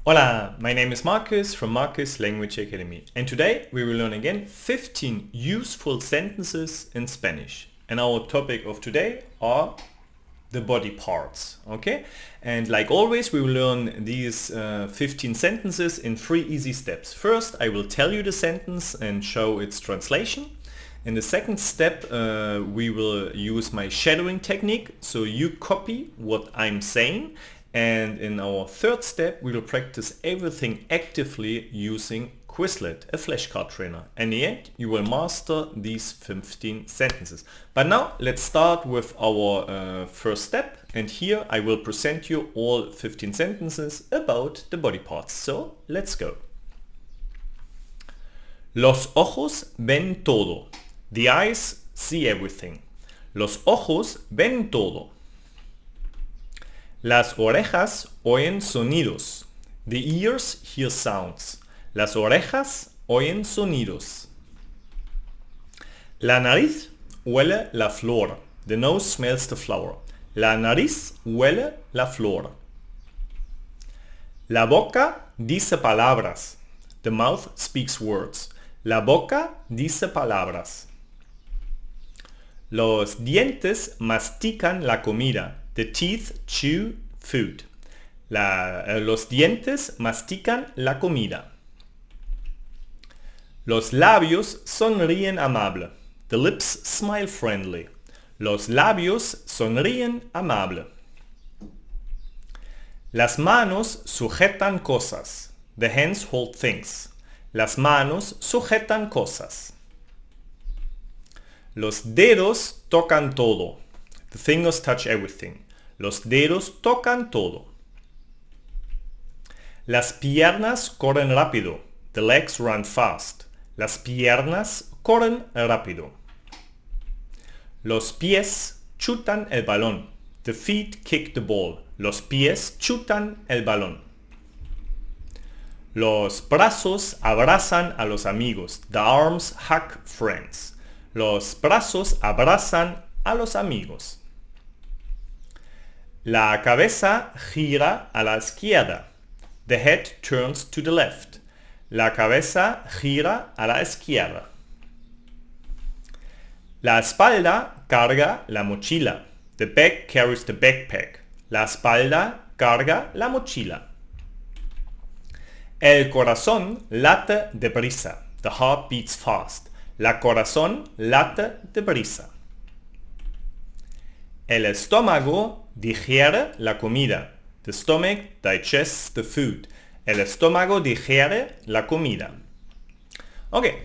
Hola, my name is Marcus from Marcus Language Academy, and today we will learn again 15 useful sentences in Spanish. And our topic of today are the body parts, okay? And like always, we will learn these 15 sentences in 3 easy steps. First, I will tell you the sentence and show its translation. In the second step, we will use my shadowing technique, so you copy what I'm saying. And in our third step, we will practice everything actively using Quizlet, a flashcard trainer. In the end, you will master these 15 sentences. But now let's start with our first step. And here I will present you all 15 sentences about the body parts. So let's go. Los ojos ven todo. The eyes see everything. Los ojos ven todo. Las orejas oyen sonidos. The ears hear sounds. Las orejas oyen sonidos. La nariz huele la flor. The nose smells the flower. La nariz huele la flor. La boca dice palabras. The mouth speaks words. La boca dice palabras. Los dientes mastican la comida. The teeth chew food. Los dientes mastican la comida. Los labios sonríen amable. The lips smile friendly. Los labios sonríen amable. Las manos sujetan cosas. The hands hold things. Las manos sujetan cosas. Los dedos tocan todo. The fingers touch everything. Los dedos tocan todo. Las piernas corren rápido. The legs run fast. Las piernas corren rápido. Los pies chutan el balón. The feet kick the ball. Los pies chutan el balón. Los brazos abrazan a los amigos. The arms hug friends. Los brazos abrazan a los amigos. La cabeza gira a la izquierda. The head turns to the left. La cabeza gira a la izquierda. La espalda carga la mochila. The back carries the backpack. La espalda carga la mochila. El corazón late deprisa. The heart beats fast. La corazón late deprisa. El estómago digiere la comida. The stomach digests the food. El estómago digiere la comida. Okay,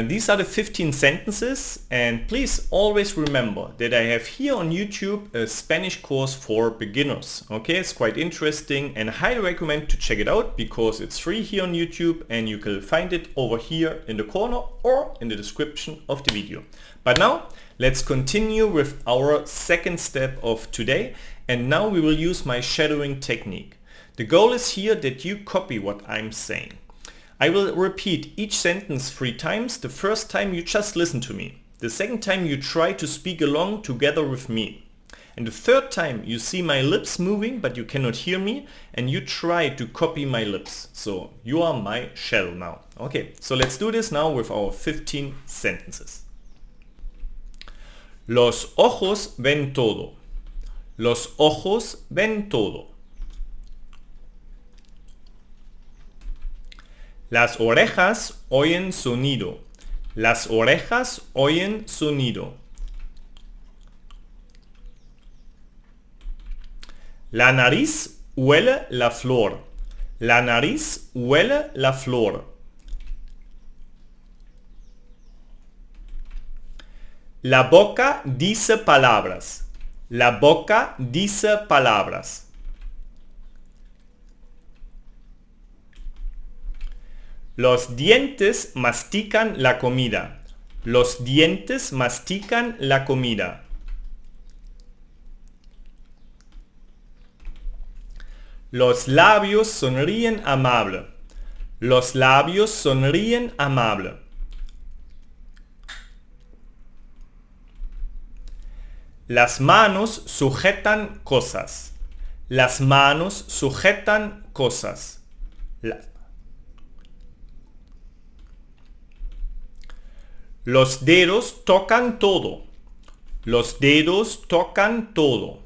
these are the 15 sentences, and please always remember that I have here on YouTube a Spanish course for beginners. Okay, it's quite interesting and I highly recommend to check it out because it's free here on YouTube and you can find it over here in the corner or in the description of the video. But now let's continue with our second step of today, and now we will use my shadowing technique. The goal is here that you copy what I'm saying. I will repeat each sentence 3 times. The first time you just listen to me. The second time you try to speak along together with me. And the third time you see my lips moving but you cannot hear me and you try to copy my lips. So you are my shadow now. Okay, so let's do this now with our 15 sentences. Los ojos ven todo. Los ojos ven todo. Las orejas oyen sonido. Las orejas oyen sonido. La nariz huele la flor. La nariz huele la flor. La boca dice palabras. La boca dice palabras. Los dientes mastican la comida. Los dientes mastican la comida. Los labios sonríen amable. Los labios sonríen amable. Las manos sujetan cosas. Las manos sujetan cosas. Los dedos tocan todo. Los dedos tocan todo.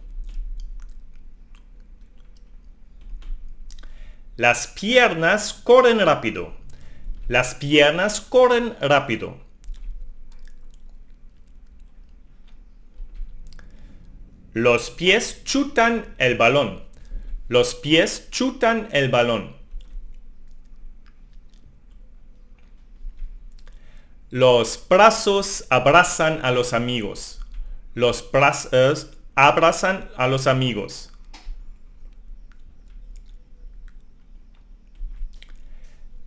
Las piernas corren rápido. Las piernas corren rápido. Los pies chutan el balón. Los pies chutan el balón. Los brazos abrazan a los amigos. Los brazos abrazan a los amigos.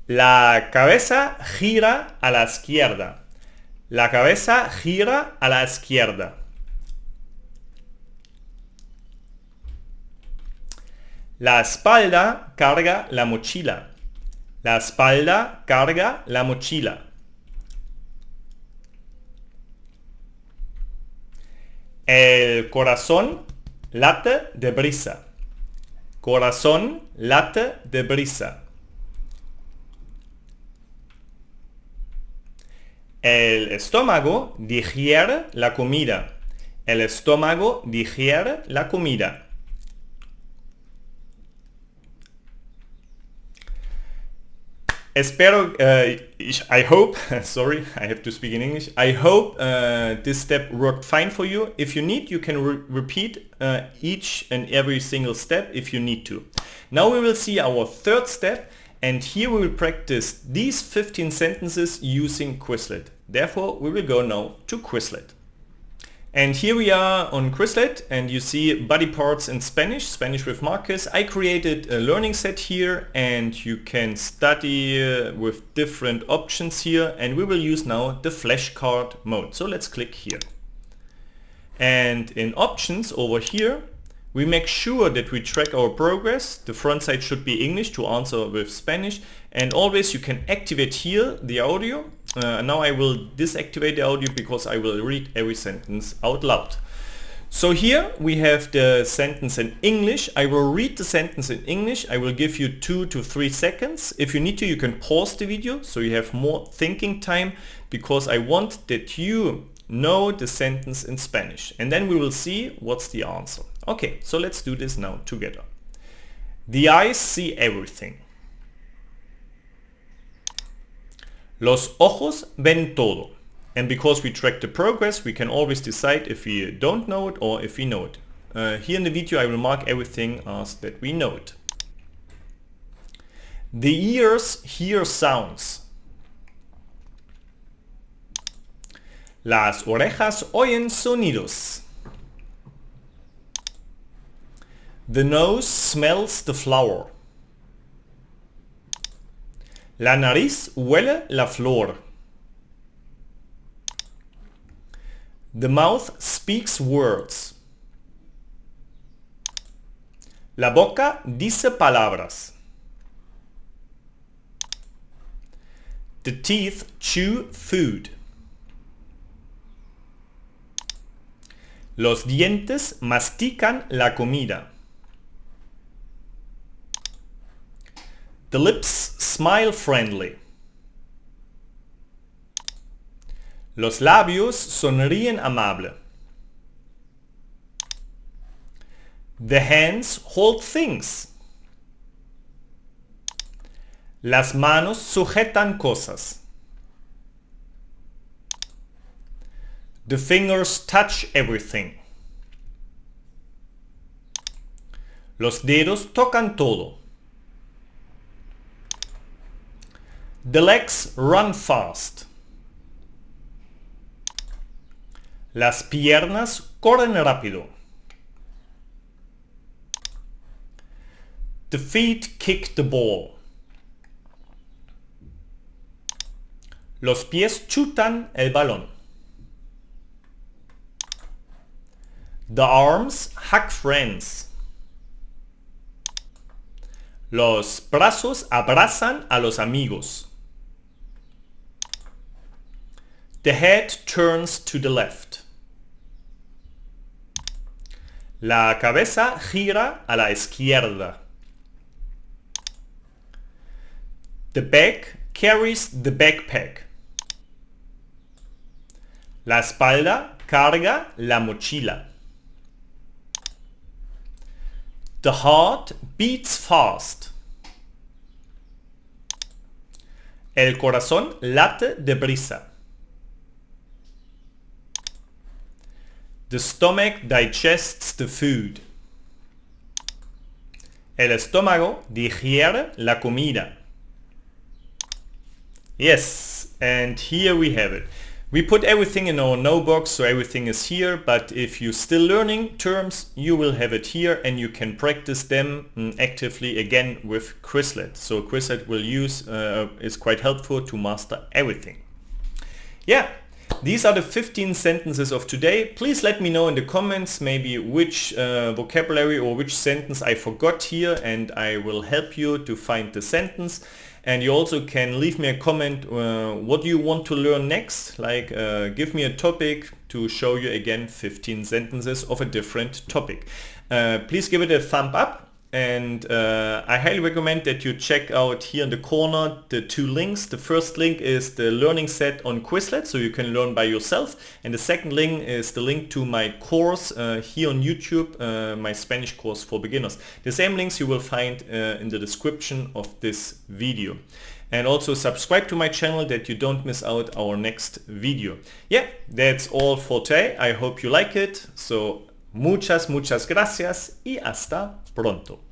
La cabeza gira a la izquierda. La cabeza gira a la izquierda. La espalda carga la mochila. La espalda carga la mochila. El corazón late deprisa. Corazón late deprisa. El estómago digiere la comida. El estómago digiere la comida. Espero, I hope, sorry, I have to speak in English. I hope this step worked fine for you. If you need, you can repeat each and every single step if you need to. Now we will see our third step, and here we will practice these 15 sentences using Quizlet. Therefore, we will go now to Quizlet. And here we are on Quizlet, and you see body parts in Spanish, Spanish with Marcus. I created a learning set here, and you can study with different options here, and we will use now the flashcard mode. So let's click here. And in options over here, we make sure that we track our progress. The front side should be English to answer with Spanish, and always you can activate here the audio. Now I will deactivate the audio because I will read every sentence out loud. So here we have the sentence in English. I will read the sentence in English. I will give you 2 to 3 seconds. If you need to, you can pause the video so you have more thinking time, because I want that you know the sentence in Spanish, and then we will see what's the answer. Okay, so let's do this now together. The eyes see everything. Los ojos ven todo. And because we track the progress, we can always decide if we don't know it or if we know it. Here in the video I will mark everything as that we know it. The ears hear sounds. Las orejas oyen sonidos. The nose smells the flower. La nariz huele la flor. The mouth speaks words. La boca dice palabras. The teeth chew food. Los dientes mastican la comida. The lips smile friendly. Los labios sonríen amable. The hands hold things. Las manos sujetan cosas. The fingers touch everything. Los dedos tocan todo. The legs run fast. Las piernas corren rápido. The feet kick the ball. Los pies chutan el balón. The arms hug friends. Los brazos abrazan a los amigos. The head turns to the left. La cabeza gira a la izquierda. The bag carries the backpack. La espalda carga la mochila. The heart beats fast. El corazón late deprisa. The stomach digests the food. El estómago digiere la comida. Yes, and here we have it. We put everything in our notebook, so everything is here, but if you're still learning terms, you will have it here and you can practice them actively again with Quizlet. So Quizlet will use is quite helpful to master everything. Yeah, these are the 15 sentences of today. Please let me know in the comments maybe which vocabulary or which sentence I forgot here, and I will help you to find the sentence. And you also can leave me a comment what do you want to learn next, like give me a topic to show you again 15 sentences of a different topic. Please give it a thumb up, and I highly recommend that you check out here in the corner the 2 links. The first link is the learning set on Quizlet, so you can learn by yourself, and the second link is the link to my course here on YouTube, my Spanish course for beginners. The same links you will find in the description of this video. And also subscribe to my channel that you don't miss out our next video. Yeah, that's all for today. I hope you like it. So muchas gracias y hasta pronto.